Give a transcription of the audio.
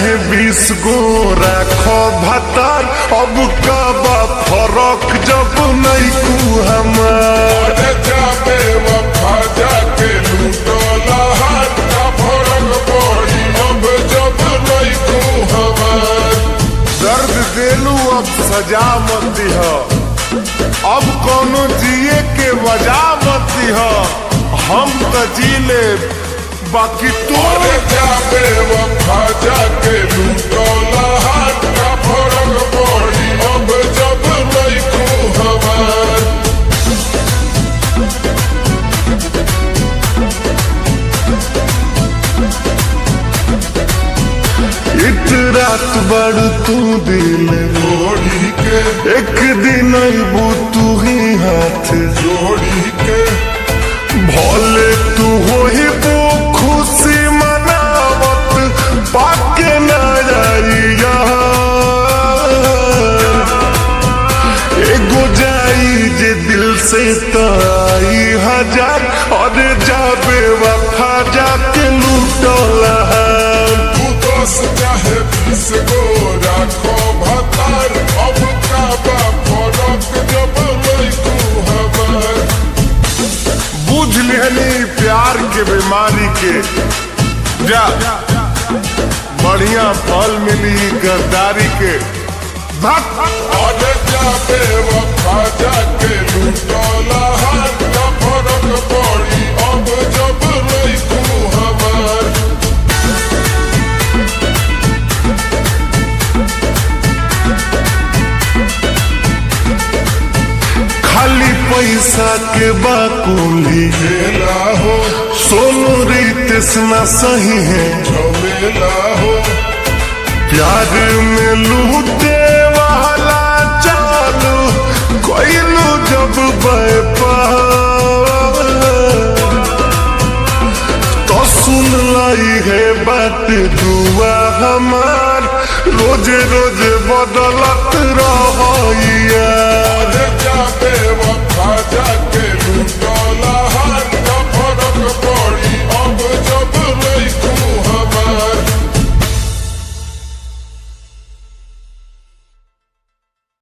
चाहे 20 गो रखो भतार, अब का बा फरक जब नहीं कू हमार। जाबे वफा जाके लूटोला हाथ का फरक पड़ी अब जब नहीं कू हमार। दर्द देलू अब सजा मत दिह, अब कोनो जिए के वजह मत दिह, हम तो जी ले बाकी तू। जाबे वफा जाके लूटोला हाथ का फरक पड़ी अब जब नहीं कू हमार। इत रात बड़ तू दिल जोड़ी के एक दिन अबू तू ही हाथ जोड़ी के भोले तू हो ही वो खुशी मनावत पाके न जाइया। एगो जाई जे दिल से ताई हजार, और जाबे वफा जाके लूटोला। चाहे 20 गो रखो भतार, अब का बा फरक जब नहीं कू हमार। बुझ लिहनी प्यार के बीमारी के, जा बढ़िया फल मिली गद्दारी के। जाबे वफा जाके लूटोला हाथ का फरक पड़ी अब जब नहीं कू हमार। खाली पैसा के बाकुली झमेला हो सोनू रितेश ना सही है, झमेला हो प्यार में लूटे वाला चालू कोइलू जब व्यापार। तो सुन लाई है बात दुआ हमार, रोज रोज बदलत रही